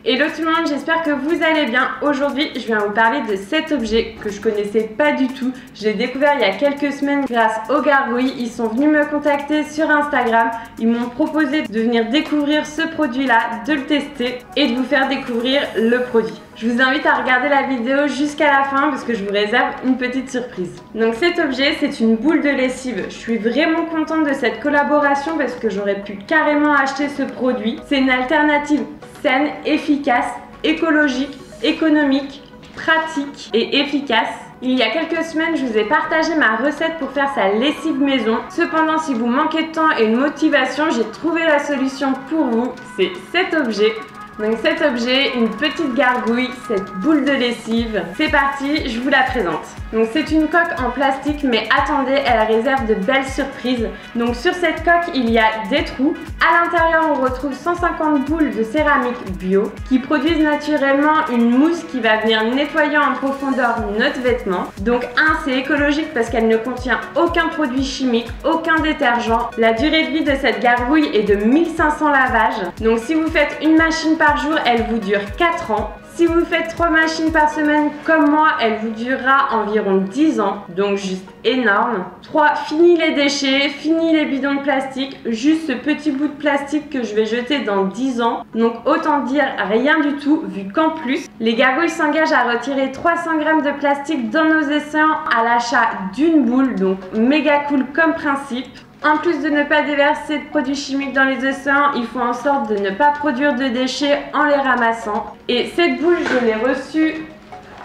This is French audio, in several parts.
Hello tout le monde, j'espère que vous allez bien. Aujourd'hui, je viens vous parler de cet objet que je connaissais pas du tout. Je l'ai découvert il y a quelques semaines grâce aux gargouilles. Ils sont venus me contacter sur Instagram. Ils m'ont proposé de venir découvrir ce produit-là, de le tester et de vous faire découvrir le produit. Je vous invite à regarder la vidéo jusqu'à la fin parce que je vous réserve une petite surprise. Donc cet objet, c'est une boule de lessive. Je suis vraiment contente de cette collaboration parce que j'aurais pu carrément acheter ce produit. C'est une alternative saine, efficace, écologique, économique, pratique et efficace. Il y a quelques semaines, je vous ai partagé ma recette pour faire sa lessive maison. Cependant, si vous manquez de temps et de motivation, j'ai trouvé la solution pour vous. C'est cet objet. Donc cet objet, une petite gargouille, cette boule de lessive. C'est parti, je vous la présente. Donc c'est une coque en plastique, mais attendez, elle réserve de belles surprises. Donc sur cette coque, il y a des trous. À l'intérieur, on retrouve 150 boules de céramique bio qui produisent naturellement une mousse qui va venir nettoyer en profondeur notre vêtement. Donc c'est écologique parce qu'elle ne contient aucun produit chimique, aucun détergent. La durée de vie de cette gargouille est de 1500 lavages. Donc si vous faites une machine par jour, elle vous dure 4 ans. Si vous faites 3 machines par semaine comme moi, elle vous durera environ 10 ans, donc juste énorme. 3. Fini les déchets, fini les bidons de plastique, juste ce petit bout de plastique que je vais jeter dans 10 ans. Donc autant dire rien du tout, vu qu'en plus, les gargouilles s'engagent à retirer 300 grammes de plastique dans nos océans à l'achat d'une boule, donc méga cool comme principe. En plus de ne pas déverser de produits chimiques dans les océans, ils font en sorte de ne pas produire de déchets en les ramassant. Et cette boule, je l'ai reçue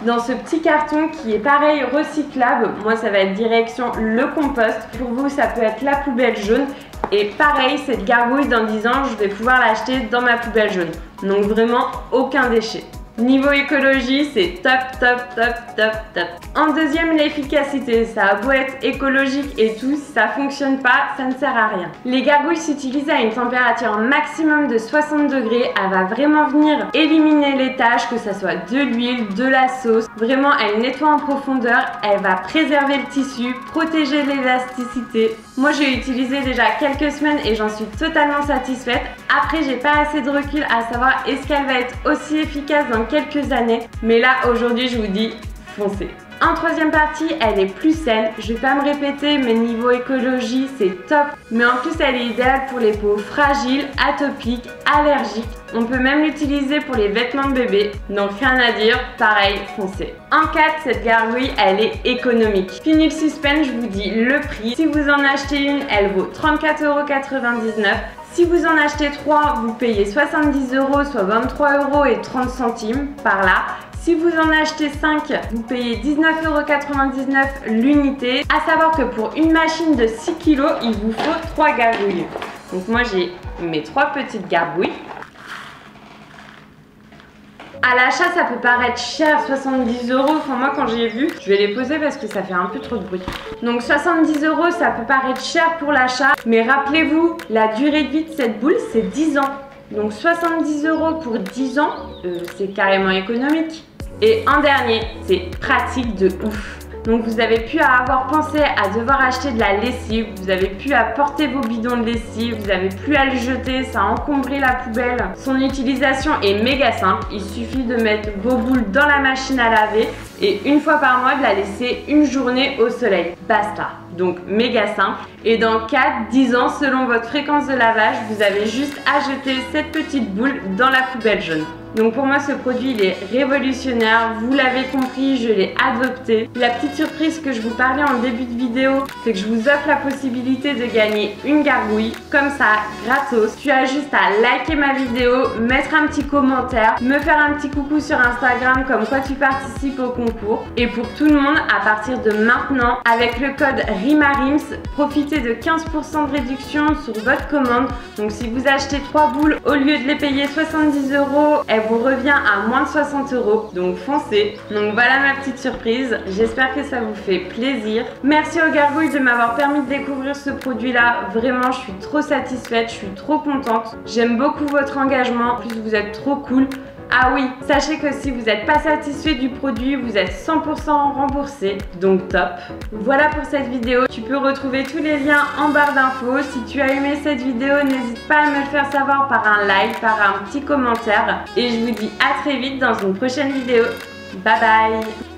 dans ce petit carton qui est pareil recyclable. Moi, ça va être direction le compost. Pour vous, ça peut être la poubelle jaune. Et pareil, cette gargouille, dans 10 ans, je vais pouvoir l'acheter dans ma poubelle jaune. Donc vraiment, aucun déchet. Niveau écologie, c'est top, top, top, top, top. En deuxième, l'efficacité. Ça a beau être écologique et tout, si ça fonctionne pas, ça ne sert à rien. Les gargouilles s'utilisent à une température maximum de 60 degrés. Elle va vraiment venir éliminer les taches, que ça soit de l'huile, de la sauce. Vraiment, elle nettoie en profondeur. Elle va préserver le tissu, protéger l'élasticité. Moi, j'ai utilisé déjà quelques semaines et j'en suis totalement satisfaite. Après, j'ai pas assez de recul à savoir est-ce qu'elle va être aussi efficace dans quelques années. Mais là, aujourd'hui, je vous dis, foncez. En troisième partie, elle est plus saine. Je vais pas me répéter, mais niveau écologie, c'est top. Mais en plus, elle est idéale pour les peaux fragiles, atopiques, allergiques. On peut même l'utiliser pour les vêtements de bébé. Donc rien à dire, pareil, foncez. En 4, cette gargouille, elle est économique. Fini le suspense, je vous dis le prix. Si vous en achetez une, elle vaut 34,99 €. Si vous en achetez 3, vous payez 70 €, soit 23,30 € par là. Si vous en achetez 5, vous payez 19,99 € l'unité. À savoir que pour une machine de 6 kg, il vous faut 3 gargouilles. Donc moi j'ai mes 3 petites gargouilles. À l'achat, ça peut paraître cher, 70 €. Enfin, moi, quand j'ai vu, je vais les poser parce que ça fait un peu trop de bruit. Donc, 70 €, ça peut paraître cher pour l'achat. Mais rappelez-vous, la durée de vie de cette boule, c'est 10 ans. Donc, 70 € pour 10 ans, c'est carrément économique. Et en dernier, c'est pratique de ouf. Donc vous avez pu avoir pensé à devoir acheter de la lessive, vous avez pu à porter vos bidons de lessive, vous avez plus à le jeter, ça a encombré la poubelle. Son utilisation est méga simple, il suffit de mettre vos boules dans la machine à laver et une fois par mois de la laisser une journée au soleil. Basta. Donc méga simple. Et dans 4-10 ans, selon votre fréquence de lavage, vous avez juste à jeter cette petite boule dans la poubelle jaune. Donc pour moi ce produit il est révolutionnaire, vous l'avez compris, je l'ai adopté. La petite surprise que je vous parlais en début de vidéo, c'est que je vous offre la possibilité de gagner une gargouille, comme ça, gratos. Tu as juste à liker ma vidéo, mettre un petit commentaire, me faire un petit coucou sur Instagram comme quoi tu participes au concours. Et pour tout le monde, à partir de maintenant, avec le code RIMARIMS, profitez de 15% de réduction sur votre commande. Donc si vous achetez 3 boules, au lieu de les payer 70 €, elles vous revient à moins de 60 €, donc foncez. Donc voilà ma petite surprise, j'espère que ça vous fait plaisir. Merci aux gargouilles de m'avoir permis de découvrir ce produit là, vraiment je suis trop satisfaite, je suis trop contente. J'aime beaucoup votre engagement, en plus vous êtes trop cool. Ah oui, sachez que si vous n'êtes pas satisfait du produit, vous êtes 100% remboursé, donc top. Voilà pour cette vidéo, tu peux retrouver tous les liens en barre d'infos. Si tu as aimé cette vidéo, n'hésite pas à me le faire savoir par un like, par un petit commentaire. Et je vous dis à très vite dans une prochaine vidéo. Bye bye.